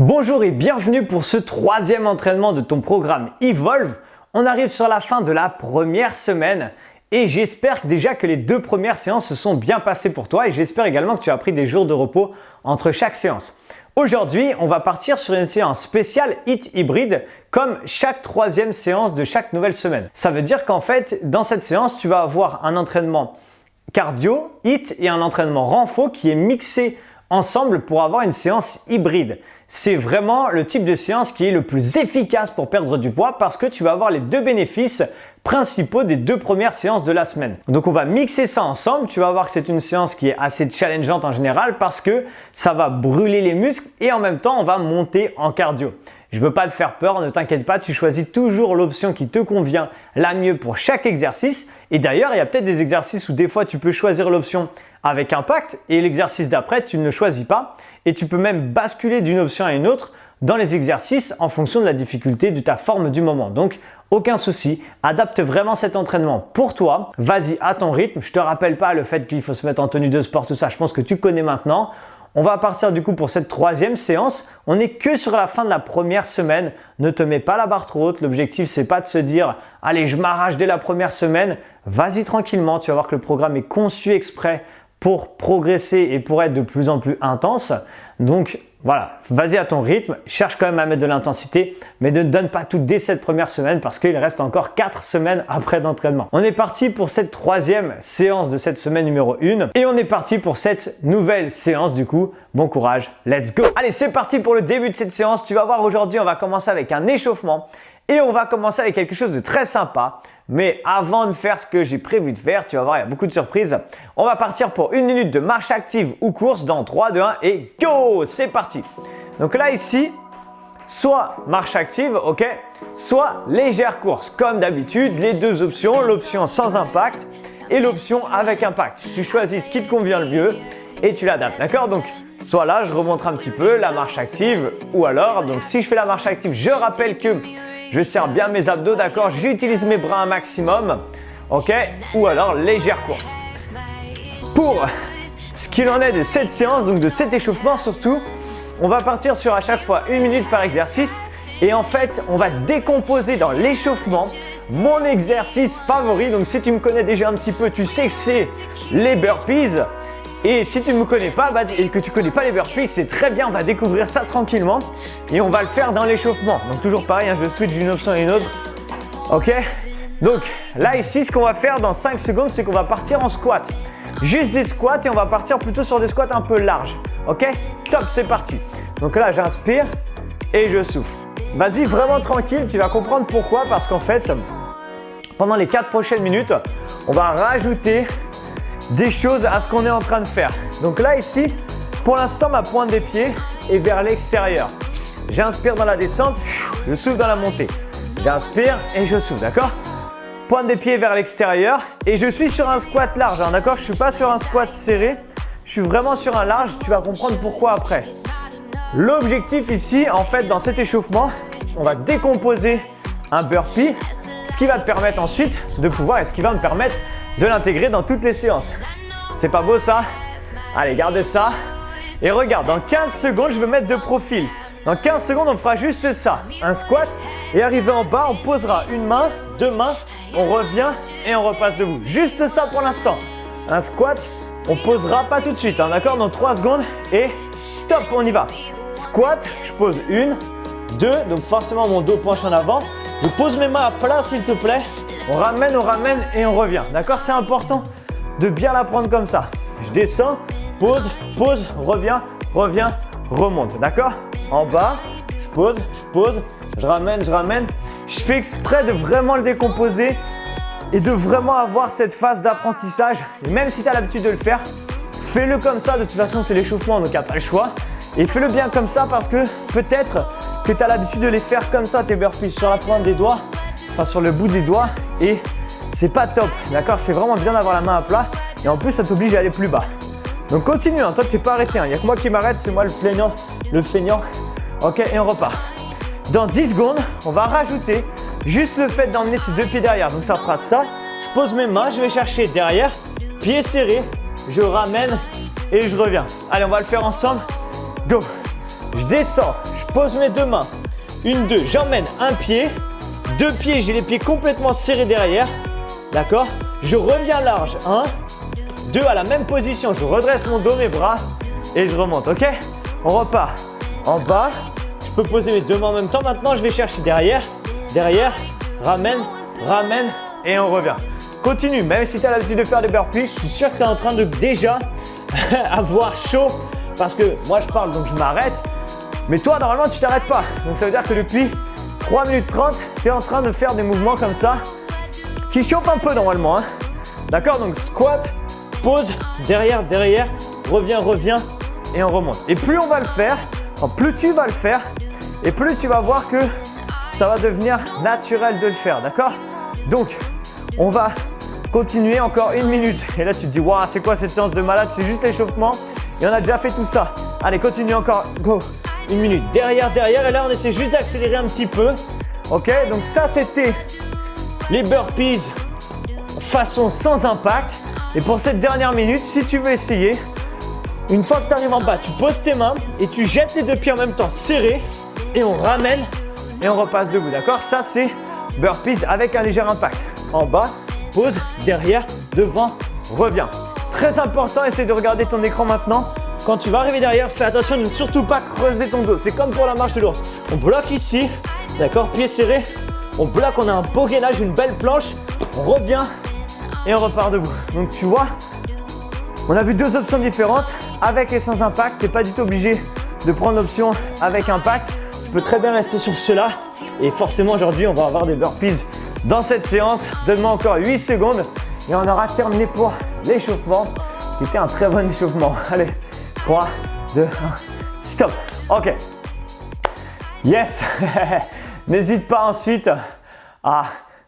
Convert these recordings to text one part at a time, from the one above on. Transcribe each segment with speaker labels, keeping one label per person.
Speaker 1: Bonjour et bienvenue pour ce troisième entraînement de ton programme Evolve. On arrive sur la fin de la première semaine et j'espère déjà que les deux premières séances se sont bien passées pour toi et j'espère également que tu as pris des jours de repos entre chaque séance. Aujourd'hui, on va partir sur une séance spéciale HIIT hybride comme chaque troisième séance de chaque nouvelle semaine. Ça veut dire qu'en fait, dans cette séance, tu vas avoir un entraînement cardio, HIIT et un entraînement renfo qui est mixé ensemble pour avoir une séance hybride. C'est vraiment le type de séance qui est le plus efficace pour perdre du poids parce que tu vas avoir les deux bénéfices principaux des deux premières séances de la semaine. Donc on va mixer ça ensemble, tu vas voir que c'est une séance qui est assez challengeante en général parce que ça va brûler les muscles et en même temps on va monter en cardio. Je ne veux pas te faire peur, ne t'inquiète pas, tu choisis toujours l'option qui te convient la mieux pour chaque exercice. Et d'ailleurs, il y a peut-être des exercices où des fois tu peux choisir l'option avec impact et l'exercice d'après, tu ne le choisis pas. Et tu peux même basculer d'une option à une autre dans les exercices en fonction de la difficulté de ta forme du moment. Donc, aucun souci, adapte vraiment cet entraînement pour toi. Vas-y à ton rythme. Je ne te rappelle pas le fait qu'il faut se mettre en tenue de sport, tout ça, je pense que tu connais maintenant. On va partir du coup pour cette troisième séance. On n'est que sur la fin de la première semaine. Ne te mets pas la barre trop haute. L'objectif, c'est pas de se dire « Allez, je m'arrache dès la première semaine ». Vas-y tranquillement. Tu vas voir que le programme est conçu exprès pour progresser et pour être de plus en plus intense. Donc voilà, vas-y à ton rythme, cherche quand même à mettre de l'intensité, mais ne donne pas tout dès cette première semaine parce qu'il reste encore 4 semaines après d'entraînement. On est parti pour cette troisième séance de cette semaine numéro 1 et on est parti pour cette nouvelle séance du coup. Bon courage, let's go! Allez, c'est parti pour le début de cette séance. Tu vas voir aujourd'hui, on va commencer avec un échauffement et on va commencer avec quelque chose de très sympa. Mais avant de faire ce que j'ai prévu de faire, tu vas voir, il y a beaucoup de surprises. On va partir pour 1 minute de marche active ou course dans 3, 2, 1 et go! C'est parti! Donc là ici, soit marche active, ok, soit légère course. Comme d'habitude, les deux options, l'option sans impact et l'option avec impact. Tu choisis ce qui te convient le mieux et tu l'adaptes, d'accord? Donc, soit là, je remonte un petit peu la marche active ou alors, donc si je fais la marche active, je rappelle que je serre bien mes abdos, d'accord? J'utilise mes bras un maximum, ok? Ou alors légère course. Pour ce qu'il en est de cette séance, donc de cet échauffement surtout, on va partir sur à chaque fois 1 minute par exercice et en fait, on va décomposer dans l'échauffement mon exercice favori. Donc si tu me connais déjà un petit peu, tu sais que c'est les burpees. Et si tu ne me connais pas et que tu ne connais pas les burpees, c'est très bien, on va découvrir ça tranquillement et on va le faire dans l'échauffement. Donc toujours pareil, hein, je switch d'une option à une autre. Ok? Donc là ici, ce qu'on va faire dans 5 secondes, c'est qu'on va partir en squat. Juste des squats et on va partir plutôt sur des squats un peu larges. Ok? Top, c'est parti. Donc là, j'inspire et je souffle. Vas-y vraiment tranquille, tu vas comprendre pourquoi. Parce qu'en fait, pendant les 4 prochaines minutes, on va rajouter des choses à ce qu'on est en train de faire. Donc là ici, pour l'instant ma pointe des pieds est vers l'extérieur. J'inspire dans la descente, je souffle dans la montée. J'inspire et je souffle, d'accord? Pointe des pieds vers l'extérieur et je suis sur un squat large, hein, d'accord? Je ne suis pas sur un squat serré, je suis vraiment sur un large, tu vas comprendre pourquoi après. L'objectif ici, en fait, dans cet échauffement, on va décomposer un burpee, ce qui va te permettre ensuite de pouvoir et ce qui va me permettre de l'intégrer dans toutes les séances. C'est pas beau ça? Allez, garde ça. Et regarde, dans 15 secondes, je vais mettre de profil. Dans 15 secondes, on fera juste ça. Un squat et arrivé en bas, on posera une main, 2 mains, on revient et on repasse debout. Juste ça pour l'instant. Un squat, on posera pas tout de suite, hein, d'accord? Dans 3 secondes et top, on y va. Squat, je pose 1, 2, donc forcément mon dos penche en avant. Je pose mes mains à plat s'il te plaît. On ramène et on revient. D'accord? C'est important de bien la prendre comme ça. Je descends, pose, reviens, remonte. D'accord? En bas, je pose, je ramène. Je fais exprès de vraiment le décomposer et de vraiment avoir cette phase d'apprentissage. Et même si tu as l'habitude de le faire, fais-le comme ça. De toute façon, c'est l'échauffement, donc il n'y a pas le choix. Et fais-le bien comme ça parce que peut-être que tu as l'habitude de les faire comme ça, tes burpees, sur la pointe des doigts. Enfin sur le bout des doigts et c'est pas top, d'accord? C'est vraiment bien d'avoir la main à plat et en plus ça t'oblige à aller plus bas. Donc continue, hein. Toi t'es pas arrêté, il n'y a que moi qui m'arrête, c'est moi le feignant. Ok, et on repart. Dans 10 secondes, on va rajouter juste le fait d'emmener ces 2 pieds derrière. Donc ça fera ça, je pose mes mains, je vais chercher derrière, pieds serrés, je ramène et je reviens. Allez, on va le faire ensemble. Go! Je descends, je pose mes deux mains. 1, 2, j'emmène un pied. 2 pieds, j'ai les pieds complètement serrés derrière. D'accord? Je reviens large. 1, 2, à la même position. Je redresse mon dos, mes bras et je remonte. Ok? On repart. En bas, je peux poser mes deux mains en même temps. Maintenant, je vais chercher derrière, derrière, ramène, ramène et on revient. Continue, même si tu as l'habitude de faire des burpees, je suis sûr que tu es en train de déjà avoir chaud parce que moi je parle donc je m'arrête. Mais toi, normalement, tu t'arrêtes pas. Donc ça veut dire que depuis 3 minutes 30, tu es en train de faire des mouvements comme ça qui chauffent un peu normalement. Hein. D'accord? Donc squat, pause, derrière, derrière, reviens, reviens et on remonte. Et plus on va le faire, plus tu vas le faire et plus tu vas voir que ça va devenir naturel de le faire. D'accord? Donc, on va continuer encore 1 minute. Et là, tu te dis, waouh, c'est quoi cette séance de malade? C'est juste l'échauffement et on a déjà fait tout ça. Allez, continue encore. Go! 1 minute. Derrière, derrière. Et là, on essaie juste d'accélérer un petit peu. Ok? Donc ça, c'était les burpees façon sans impact. Et pour cette dernière minute, si tu veux essayer, une fois que tu arrives en bas, tu poses tes mains et tu jettes les deux pieds en même temps serrés et on ramène et on repasse debout. D'accord? Ça, c'est burpees avec un léger impact. En bas, pose, derrière, devant, reviens. Très important, essaye de regarder ton écran maintenant. Quand tu vas arriver derrière, fais attention de ne surtout pas creuser ton dos. C'est comme pour la marche de l'ours. On bloque ici, d'accord? Pieds serrés. On bloque, on a un beau gainage, une belle planche. On revient et on repart debout. Donc tu vois, on a vu deux options différentes, avec et sans impact. Tu n'es pas du tout obligé de prendre l'option avec impact. Tu peux très bien rester sur cela. Et forcément, aujourd'hui, on va avoir des burpees dans cette séance. Donne-moi encore 8 secondes et on aura terminé pour l'échauffement, qui était un très bon échauffement. Allez, 3, 2, 1, stop. Ok. Yes. N'hésite pas ensuite à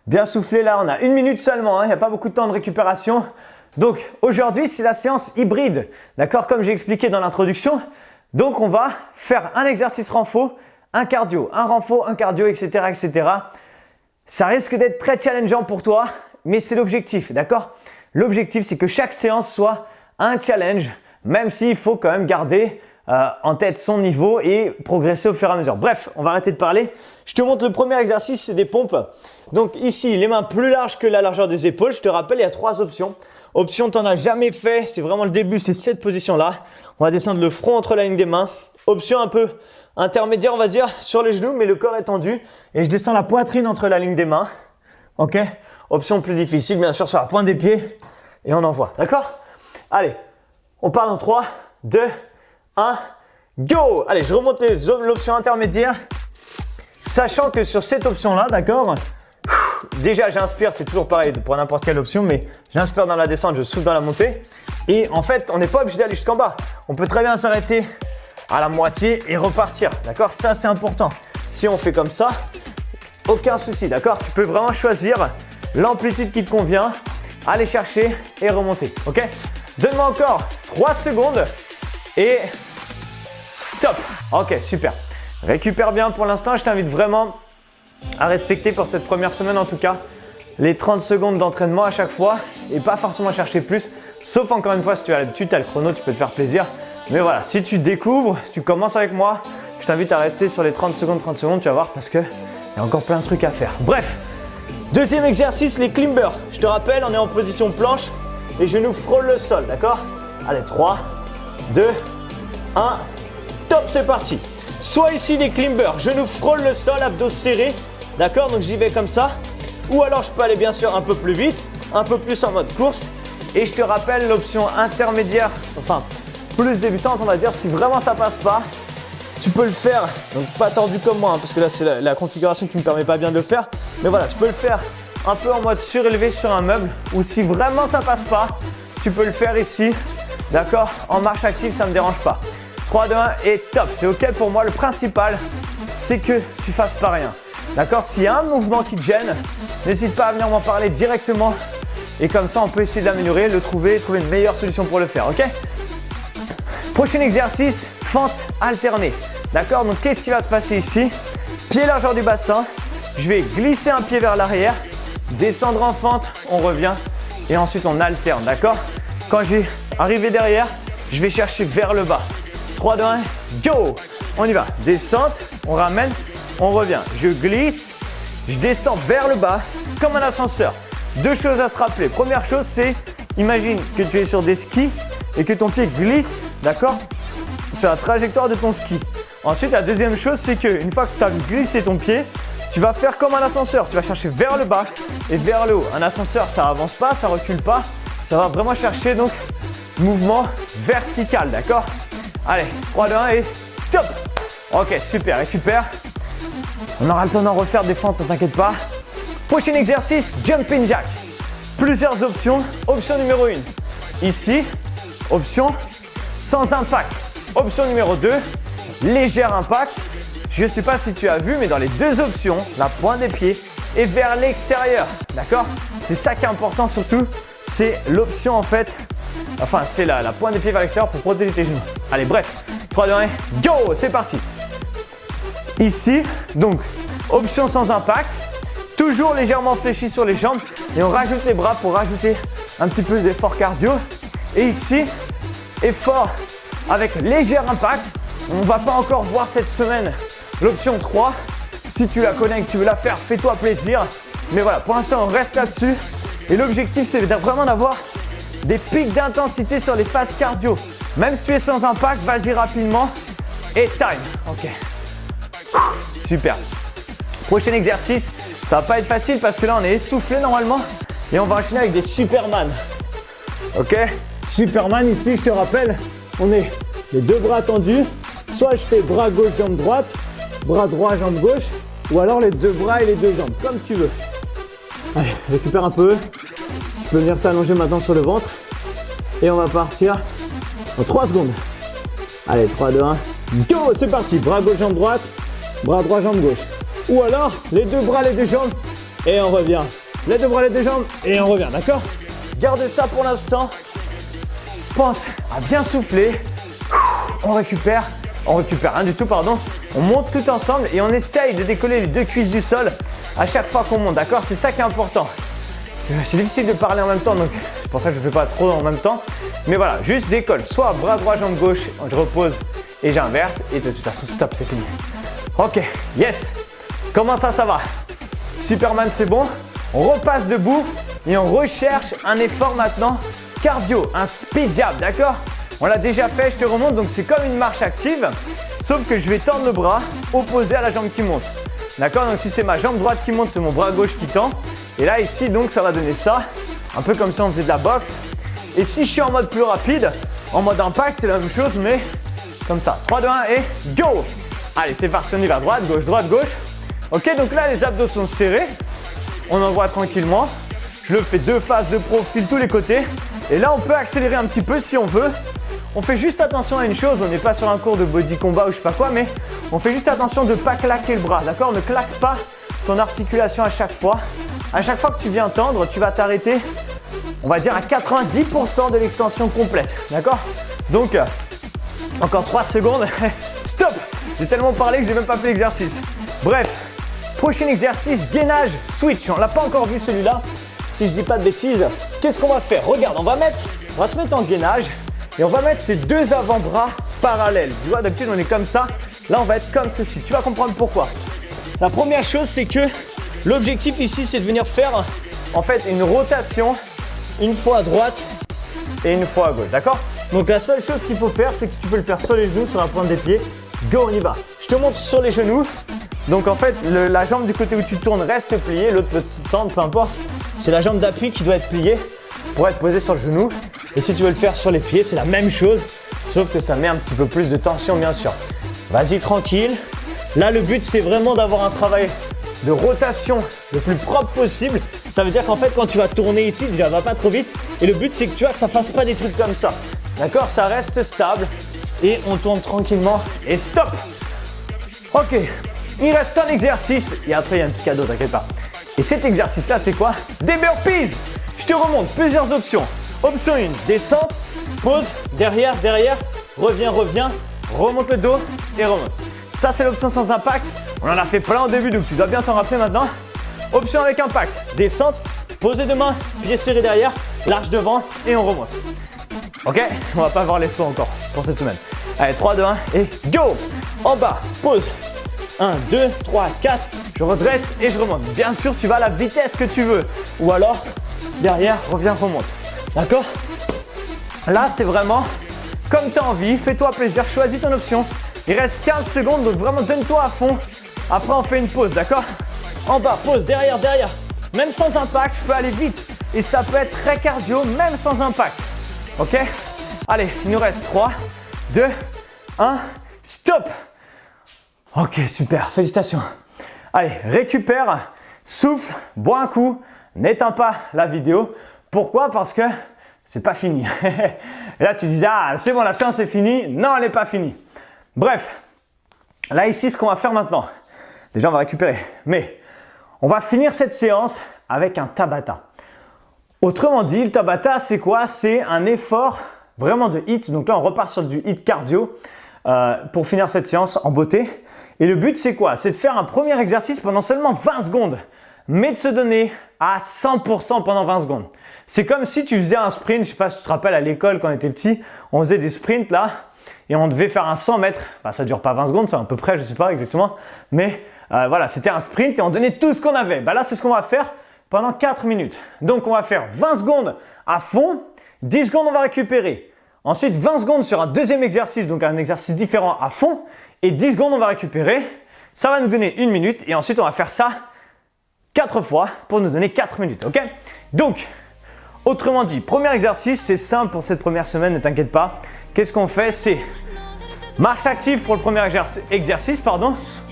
Speaker 1: bien souffler. Là, on a 1 minute seulement. Il n'y a pas beaucoup de temps de récupération. Donc, aujourd'hui, c'est la séance hybride. D'accord? Comme j'ai expliqué dans l'introduction. Donc, on va faire un exercice renfo, un cardio, un renfo, un cardio, etc., etc. Ça risque d'être très challengeant pour toi, mais c'est l'objectif, d'accord? L'objectif, c'est que chaque séance soit un challenge, même s'il faut quand même garder en tête son niveau et progresser au fur et à mesure. Bref, on va arrêter de parler. Je te montre le premier exercice, c'est des pompes. Donc ici, les mains plus larges que la largeur des épaules. Je te rappelle, il y a 3 options. Option, tu n'en as jamais fait, c'est vraiment le début, c'est cette position-là. On va descendre le front entre la ligne des mains. Option un peu intermédiaire, on va dire, sur les genoux, mais le corps est tendu. Et je descends la poitrine entre la ligne des mains. Ok? Option plus difficile, bien sûr, sur la pointe des pieds. Et on envoie, d'accord? Allez, on part dans 3, 2, 1, go! Allez, je remonte l'option intermédiaire. Sachant que sur cette option-là, d'accord? Déjà, j'inspire, c'est toujours pareil pour n'importe quelle option, mais j'inspire dans la descente, je souffle dans la montée. Et en fait, on n'est pas obligé d'aller jusqu'en bas. On peut très bien s'arrêter à la moitié et repartir, d'accord? Ça, c'est important. Si on fait comme ça, aucun souci, d'accord? Tu peux vraiment choisir l'amplitude qui te convient, aller chercher et remonter, ok? Donne-moi encore 3 secondes et stop. Ok, super. Récupère bien pour l'instant. Je t'invite vraiment à respecter pour cette première semaine en tout cas les 30 secondes d'entraînement à chaque fois et pas forcément chercher plus. Sauf encore une fois, si tu as l'habitude, tu as le chrono, tu peux te faire plaisir. Mais voilà, si tu découvres, si tu commences avec moi, je t'invite à rester sur les 30 secondes, tu vas voir parce qu'il y a encore plein de trucs à faire. Bref, deuxième exercice, les climbers. Je te rappelle, on est en position planche, les genoux frôlent le sol, d'accord? Allez, 3, 2, 1, top, c'est parti. Soit ici des climbers, genoux frôlent le sol, abdos serrés, d'accord? Donc j'y vais comme ça. Ou alors je peux aller bien sûr un peu plus vite, un peu plus en mode course. Et je te rappelle l'option intermédiaire, enfin plus débutante on va dire, si vraiment ça passe pas, tu peux le faire, donc pas tordu comme moi, hein, parce que là c'est la configuration qui ne me permet pas bien de le faire. Mais voilà, tu peux le faire un peu en mode surélevé sur un meuble. Ou si vraiment ça passe pas, tu peux le faire ici, d'accord? En marche active, ça ne me dérange pas. 3, 2, 1 et top, c'est ok pour moi. Le principal, c'est que tu fasses pas rien. D'accord? S'il y a un mouvement qui te gêne, n'hésite pas à venir m'en parler directement. Et comme ça, on peut essayer de l'améliorer, le trouver une meilleure solution pour le faire, ok? Prochain exercice, fente alternée. D'accord? Donc, qu'est-ce qui va se passer ici? Pied largeur du bassin. Je vais glisser un pied vers l'arrière, descendre en fente, on revient et ensuite on alterne, d'accord? Quand je vais arriver derrière, je vais chercher vers le bas. 3, 2, 1, go! On y va. Descente, on ramène, on revient. Je glisse, je descends vers le bas comme un ascenseur. Deux choses à se rappeler. Première chose, c'est imagine que tu es sur des skis et que ton pied glisse, d'accord, sur la trajectoire de ton ski. Ensuite, la deuxième chose, c'est qu'une fois que tu as glissé ton pied, tu vas faire comme un ascenseur. Tu vas chercher vers le bas et vers le haut. Un ascenseur, ça avance pas, ça recule pas. Ça va vraiment chercher donc mouvement vertical, d'accord? Allez, 3, 2, 1 et stop! Ok, super, récupère. On aura le temps d'en refaire des fentes, ne t'inquiète pas. Prochain exercice, jumping jack. Plusieurs options. Option numéro 1, ici. Option sans impact. Option numéro 2, léger impact. Je ne sais pas si tu as vu, mais dans les deux options, la pointe des pieds est vers l'extérieur. D'accord? C'est ça qui est important surtout. C'est l'option en fait. Enfin, c'est la pointe des pieds vers l'extérieur pour protéger tes genoux. Allez, bref. 3, 2, 1, go! C'est parti. Ici, donc, option sans impact. Toujours légèrement fléchi sur les jambes. Et on rajoute les bras pour rajouter un petit peu d'effort cardio. Et ici, effort avec léger impact. On ne va pas encore voir cette semaine l'option 3. Si tu la connais et que tu veux la faire, fais-toi plaisir. Mais voilà, pour l'instant, on reste là-dessus. Et l'objectif, c'est vraiment d'avoir des pics d'intensité sur les phases cardio. Même si tu es sans impact, vas-y rapidement. Et time. Ok. Super. Prochain exercice. Ça va pas être facile parce que là, on est essoufflé normalement. Et on va enchaîner avec des Superman. Ok? Superman, ici, je te rappelle, on est les deux bras tendus. Soit je fais bras gauche, jambe droite, bras droit, jambe gauche, ou alors les deux bras et les deux jambes, comme tu veux. Allez, récupère un peu. Tu peux venir t'allonger maintenant sur le ventre. Et on va partir en 3 secondes. Allez, 3, 2, 1, go! C'est parti. Bras gauche, jambe droite, bras droit, jambe gauche. Ou alors, les deux bras, les deux jambes, et on revient. Les deux bras, les deux jambes, et on revient, d'accord? Garde ça pour l'instant. Pense à bien souffler. On récupère rien du tout, pardon. On monte tout ensemble et on essaye de décoller les deux cuisses du sol à chaque fois qu'on monte, d'accord? C'est ça qui est important. C'est difficile de parler en même temps, donc c'est pour ça que je ne fais pas trop en même temps. Mais voilà, juste décolle, soit bras droit, jambe gauche, je repose et j'inverse. Et de toute façon, stop, c'est fini. Ok, yes. Comment ça va? Superman, c'est bon. On repasse debout et on recherche un effort maintenant cardio, un speed jab, d'accord? On l'a déjà fait, je te remonte, donc c'est comme une marche active, sauf que je vais tendre le bras opposé à la jambe qui monte. D'accord? Donc si c'est ma jambe droite qui monte, c'est mon bras gauche qui tend. Et là, ici, donc ça va donner ça, un peu comme si on faisait de la boxe. Et si je suis en mode plus rapide, en mode impact, c'est la même chose, mais comme ça. 3, 2, 1 et go! Allez, c'est parti, on y va. Droite, gauche. Ok, donc là, les abdos sont serrés. On envoie tranquillement. Je le fais deux faces de profil, tous les côtés. Et là, on peut accélérer un petit peu si on veut. On fait juste attention à une chose, on n'est pas sur un cours de body combat ou je sais pas quoi, mais on fait juste attention de ne pas claquer le bras, d'accord? Ne claque pas ton articulation à chaque fois. À chaque fois que tu viens tendre, tu vas t'arrêter, on va dire à 90% de l'extension complète, d'accord? Donc, encore 3 secondes. Stop! J'ai tellement parlé que j'ai même pas fait l'exercice. Bref, prochain exercice, gainage switch. On l'a pas encore vu celui-là, si je dis pas de bêtises. Qu'est-ce qu'on va faire? Regarde, on va se mettre en gainage. Et on va mettre ces deux avant-bras parallèles. Tu vois, d'habitude, on est comme ça. Là, on va être comme ceci. Tu vas comprendre pourquoi. La première chose, c'est que l'objectif ici, c'est de venir faire en fait une rotation une fois à droite et une fois à gauche. D'accord? Donc, la seule chose qu'il faut faire, c'est que tu peux le faire sur les genoux, sur la pointe des pieds. Go, on y va. Je te montre sur les genoux. Donc, en fait, la jambe du côté où tu tournes reste pliée. L'autre peut te tendre, peu importe. C'est la jambe d'appui qui doit être pliée pour être posée sur le genou. Et si tu veux le faire sur les pieds, c'est la même chose, sauf que ça met un petit peu plus de tension, bien sûr. Vas-y, tranquille. Là, le but, c'est vraiment d'avoir un travail de rotation le plus propre possible. Ça veut dire qu'en fait, quand tu vas tourner ici, déjà, va pas trop vite. Et le but, c'est que tu vois que ça fasse pas des trucs comme ça. D'accord? Ça reste stable et on tourne tranquillement et stop. Ok, il reste un exercice et après, il y a un petit cadeau, t'inquiète pas. Et cet exercice-là, c'est quoi? Des burpees. Je te remonte plusieurs options. Option 1, descente, pause, derrière, reviens, remonte le dos et remonte. Ça, c'est l'option sans impact. On en a fait plein au début, donc tu dois bien t'en rappeler maintenant. Option avec impact, descente, posez deux mains, pieds serrés derrière, large devant et on remonte. Ok, on va pas voir les sauts encore pour cette semaine. Allez, 3, 2, 1 et go! en bas, pause. 1, 2, 3, 4, je redresse et je remonte. Bien sûr, tu vas à la vitesse que tu veux. Ou alors, derrière, reviens, remonte. D'accord? Là, c'est vraiment comme tu as envie. Fais-toi plaisir, choisis ton option. Il reste 15 secondes, donc vraiment donne-toi à fond. Après, on fait une pause, d'accord? En bas, pause, derrière, derrière. Même sans impact, je peux aller vite. Et ça peut être très cardio, même sans impact. Ok? Allez, il nous reste 3, 2, 1, stop! Ok, super, félicitations. Allez, récupère, souffle, bois un coup, n'éteins pas la vidéo. Pourquoi? Parce que c'est pas fini. Et là, tu disais, ah, c'est bon, la séance est finie. Non, elle n'est pas finie. Bref, là, ici, ce qu'on va faire maintenant, déjà, on va récupérer. Mais on va finir cette séance avec un Tabata. Autrement dit, le Tabata, c'est quoi? C'est un effort vraiment de HIIT. Donc là, on repart sur du HIIT cardio pour finir cette séance en beauté. Et le but, c'est quoi? C'est de faire un premier exercice pendant seulement 20 secondes, mais de se donner à 100% pendant 20 secondes. C'est comme si tu faisais un sprint, je ne sais pas si tu te rappelles à l'école quand on était petit, on faisait des sprints là et on devait faire un 100 mètres. Bah, ça ne dure pas 20 secondes, c'est à peu près, je ne sais pas exactement, mais voilà, c'était un sprint et on donnait tout ce qu'on avait. Bah, là, c'est ce qu'on va faire pendant 4 minutes. Donc, on va faire 20 secondes à fond, 10 secondes, on va récupérer. Ensuite, 20 secondes sur un deuxième exercice, donc un exercice différent à fond. Et 10 secondes, on va récupérer. Ça va nous donner 1 minute. Et ensuite, on va faire ça 4 fois pour nous donner 4 minutes. Ok? Donc, autrement dit, premier exercice, c'est simple pour cette première semaine, ne t'inquiète pas. Qu'est-ce qu'on fait? C'est marche active pour le premier exercice,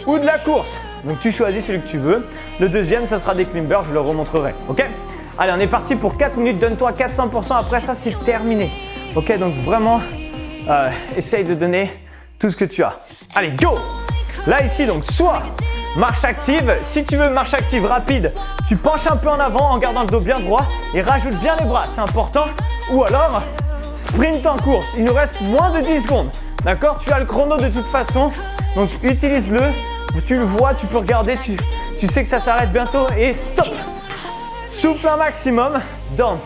Speaker 1: ou de la course. Donc, tu choisis celui que tu veux. Le deuxième, ça sera des climbers, je le remontrerai. Ok? Allez, on est parti pour 4 minutes. Donne-toi 400%. Après ça, c'est terminé. Ok? Donc, vraiment, essaye de donner tout ce que tu as. Allez, go! Là, ici, donc, soit marche active. Si tu veux marche active rapide, tu penches un peu en avant en gardant le dos bien droit et rajoute bien les bras, c'est important. Ou alors, sprint en course. Il nous reste moins de 10 secondes. D'accord? Tu as le chrono de toute façon, donc utilise-le. Tu le vois, tu peux regarder, tu sais que ça s'arrête bientôt et stop! Souffle un maximum. Dans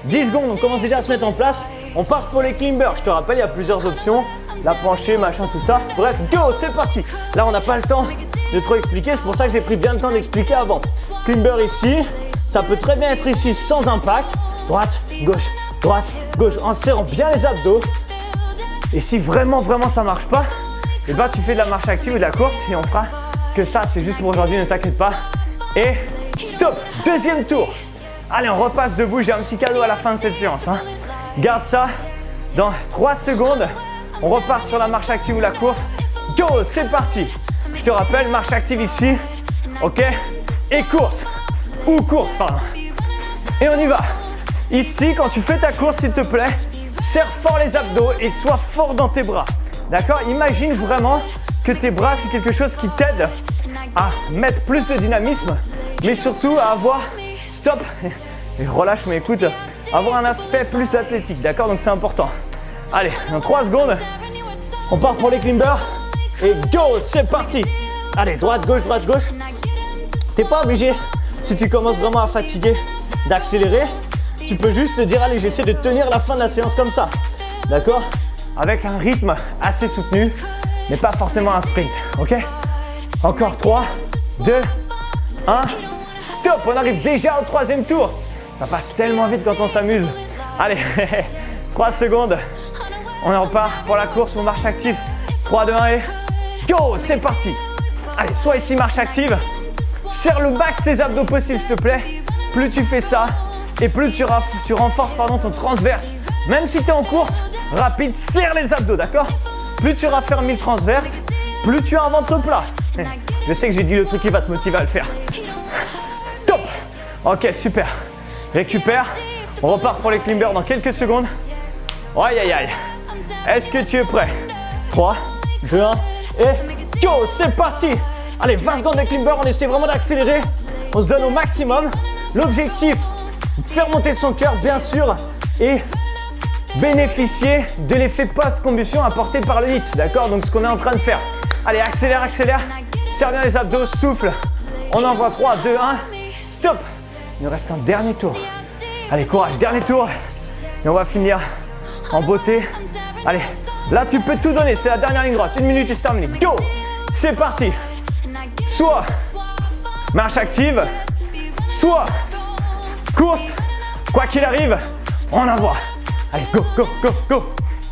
Speaker 1: 10 secondes, on commence déjà à se mettre en place. On part pour les climbers. Je te rappelle, il y a plusieurs options. La penchée, machin, tout ça. Bref, go, c'est parti. Là, on n'a pas le temps de trop expliquer. C'est pour ça que j'ai pris bien le temps d'expliquer avant. Climber ici. Ça peut très bien être ici sans impact. Droite, gauche, en serrant bien les abdos. Et si vraiment ça ne marche pas, et bah, tu fais de la marche active ou de la course et on fera que ça. C'est juste pour aujourd'hui, ne t'inquiète pas. Et stop, deuxième tour. Allez, on repasse debout. J'ai un petit cadeau à la fin de cette séance. Garde ça. Dans 3 secondes, on repart sur la marche active ou la course. Go, c'est parti. Je te rappelle, marche active ici. Ok? Et course. Ou course, pardon. Et on y va. Ici, quand tu fais ta course, s'il te plaît, serre fort les abdos et sois fort dans tes bras. D'accord? Imagine vraiment que tes bras, c'est quelque chose qui t'aide à mettre plus de dynamisme, mais surtout à avoir, stop, et relâche, mais écoute, avoir un aspect plus athlétique, d'accord? Donc c'est important. Allez, dans 3 secondes, on part pour les climbers et go, c'est parti. Allez, droite, gauche, T'es pas obligé, si tu commences vraiment à fatiguer, d'accélérer. Tu peux juste te dire, allez, j'essaie de tenir la fin de la séance comme ça, d'accord? Avec un rythme assez soutenu, mais pas forcément un sprint, ok? Encore 3, 2, 1, stop! On arrive déjà au 3e tour. Ça passe tellement vite quand on s'amuse. Allez, 3 secondes. On en repart pour la course ou marche active. 3, 2, 1 et go! C'est parti! Allez, soit ici marche active. Serre le max tes abdos possible, s'il te plaît. Plus tu fais ça et plus tu renforces ton transverse. Même si tu es en course, rapide, serre les abdos, d'accord? Plus tu raffermis le transverse, plus tu as un ventre plat. Je sais que j'ai dit le truc qui va te motiver à le faire. Top! Ok, super. Récupère. On repart pour les climbers dans quelques secondes. Aïe, aïe, aïe. Est-ce que tu es prêt? 3, 2, 1 et go! C'est parti! Allez, 20 secondes de climber. On essaie vraiment d'accélérer. On se donne au maximum. L'objectif, faire monter son cœur, bien sûr, et bénéficier de l'effet post-combustion apporté par le HIIT. D'accord? Donc, ce qu'on est en train de faire. Allez, accélère. Serre bien les abdos, souffle. On envoie 3, 2, 1. Stop! Il nous reste un dernier tour. Allez, courage, dernier tour. Et on va finir en beauté. Allez, Là, tu peux tout donner. C'est la dernière ligne droite. 1 minute et c'est terminé. Go! C'est parti. Soit marche active, soit course. Quoi qu'il arrive, on envoie. Allez, go, go, go, go.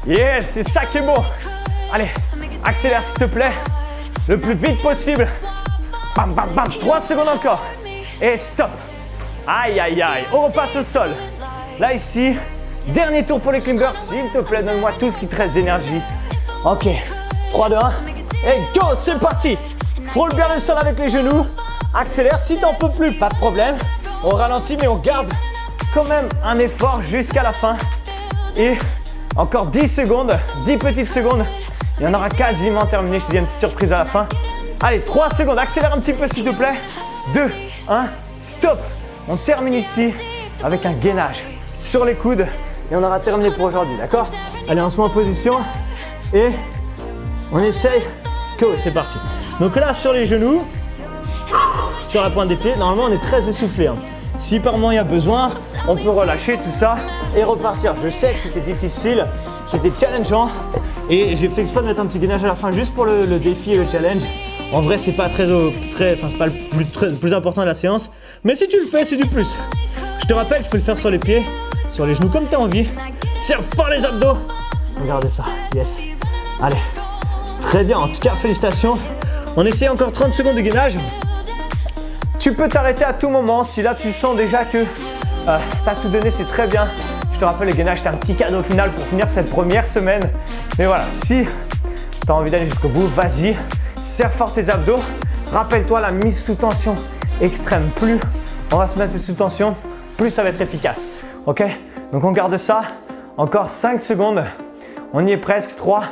Speaker 1: Yes, c'est ça qui est beau. Allez, accélère s'il te plaît. Le plus vite possible. Bam, bam, bam. 3 secondes encore. Et stop. Aïe, aïe, aïe. On repasse au sol. Là, ici, dernier tour pour les climbers. S'il te plaît, donne-moi tout ce qui te reste d'énergie. Ok. 3, 2, 1. Et go, c'est parti. Frôle bien le sol avec les genoux. Accélère si t'en peux plus, pas de problème. On ralentit, mais on garde quand même un effort jusqu'à la fin. Et encore 10 secondes, 10 petites secondes. Et on aura quasiment terminé. Je te dis une petite surprise à la fin. Allez, 3 secondes. Accélère un petit peu, s'il te plaît. 2, 1, stop. On termine ici avec un gainage sur les coudes. Et on aura terminé pour aujourd'hui, d'accord? Allez, on se met en position. Et on essaye. Go, c'est parti. Donc là, sur les genoux, sur la pointe des pieds, normalement, on est très essoufflé. Si par moment il y a besoin, on peut relâcher tout ça et repartir. Je sais que c'était difficile, c'était challengeant et j'ai fait exprès de mettre un petit gainage à la fin juste pour le défi et le challenge. En vrai, c'est pas c'est pas le plus important de la séance, mais si tu le fais, c'est du plus. Je te rappelle, tu peux le faire sur les pieds, sur les genoux comme tu as envie. Serre fort les abdos. Regardez ça, yes. Allez, très bien. En tout cas, félicitations. On essaie encore 30 secondes de gainage. Tu peux t'arrêter à tout moment si là tu sens déjà que tu as tout donné, c'est très bien. Je te rappelle, le gainage, c'est un petit cadeau final pour finir cette première semaine. Mais voilà, si tu as envie d'aller jusqu'au bout, vas-y, serre fort tes abdos. Rappelle-toi la mise sous tension extrême. Plus on va se mettre sous tension, plus ça va être efficace. Ok? Donc on garde ça. Encore 5 secondes. On y est presque. 3,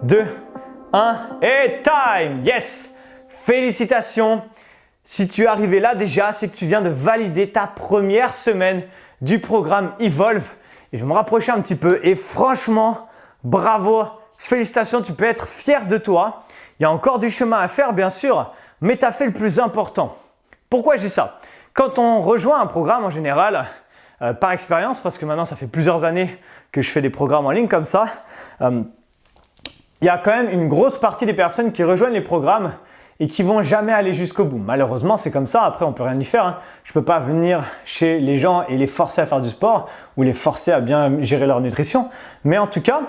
Speaker 1: 2, 1 et time! Yes! Félicitations! Si tu es arrivé là déjà, c'est que tu viens de valider ta première semaine du programme Evolve. Et je vais me rapprocher un petit peu. Et franchement, bravo, félicitations, tu peux être fier de toi. Il y a encore du chemin à faire, bien sûr, mais tu as fait le plus important. Pourquoi je dis ça? Quand on rejoint un programme en général, par expérience, parce que maintenant ça fait plusieurs années que je fais des programmes en ligne comme ça, il y a quand même une grosse partie des personnes qui rejoignent les programmes et qui vont jamais aller jusqu'au bout. Malheureusement, c'est comme ça. Après, on peut rien y faire. Je peux pas venir chez les gens et les forcer à faire du sport ou les forcer à bien gérer leur nutrition. Mais en tout cas,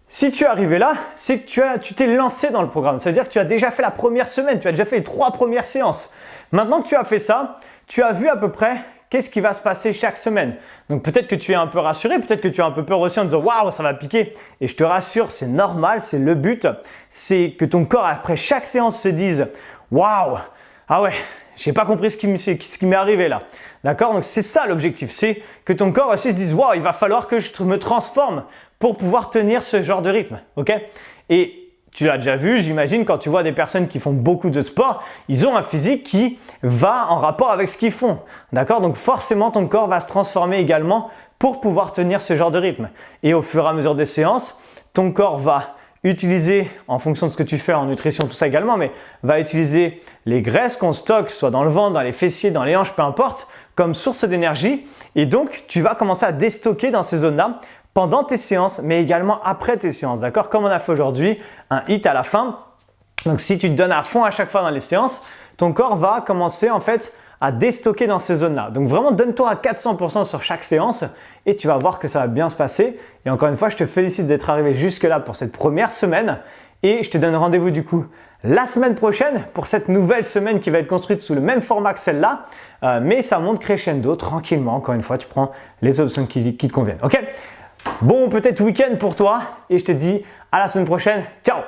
Speaker 1: si tu es arrivé là, c'est que tu t'es lancé dans le programme. Ça veut dire que tu as déjà fait la première semaine, tu as déjà fait les 3 premières séances. Maintenant que tu as fait ça, tu as vu à peu près qu'est-ce qui va se passer chaque semaine. Donc peut-être que tu es un peu rassuré, peut-être que tu as un peu peur aussi en disant « Waouh, ça va piquer ». Et je te rassure, c'est normal, c'est le but. C'est que ton corps, après chaque séance, se dise « Waouh, ah ouais, j'ai pas compris ce qui m'est arrivé là ». D'accord? Donc c'est ça l'objectif, c'est que ton corps aussi se dise « Waouh, il va falloir que je me transforme pour pouvoir tenir ce genre de rythme ». Ok? Et tu l'as déjà vu, j'imagine, quand tu vois des personnes qui font beaucoup de sport, ils ont un physique qui va en rapport avec ce qu'ils font. D'accord? Donc forcément, ton corps va se transformer également pour pouvoir tenir ce genre de rythme. Et au fur et à mesure des séances, ton corps va utiliser, en fonction de ce que tu fais en nutrition, tout ça également, mais va utiliser les graisses qu'on stocke, soit dans le ventre, dans les fessiers, dans les hanches, peu importe, comme source d'énergie. Et donc, tu vas commencer à déstocker dans ces zones-là pendant tes séances, mais également après tes séances, d'accord? Comme on a fait aujourd'hui, un hit à la fin. Donc, si tu te donnes à fond à chaque fois dans les séances, ton corps va commencer en fait à déstocker dans ces zones-là. Donc, vraiment, donne-toi à 400% sur chaque séance et tu vas voir que ça va bien se passer. Et encore une fois, je te félicite d'être arrivé jusque-là pour cette première semaine et je te donne rendez-vous du coup la semaine prochaine pour cette nouvelle semaine qui va être construite sous le même format que celle-là, mais ça monte crescendo, tranquillement. Encore une fois, tu prends les options qui te conviennent. Ok? Bon, peut-être week-end pour toi et je te dis à la semaine prochaine. Ciao!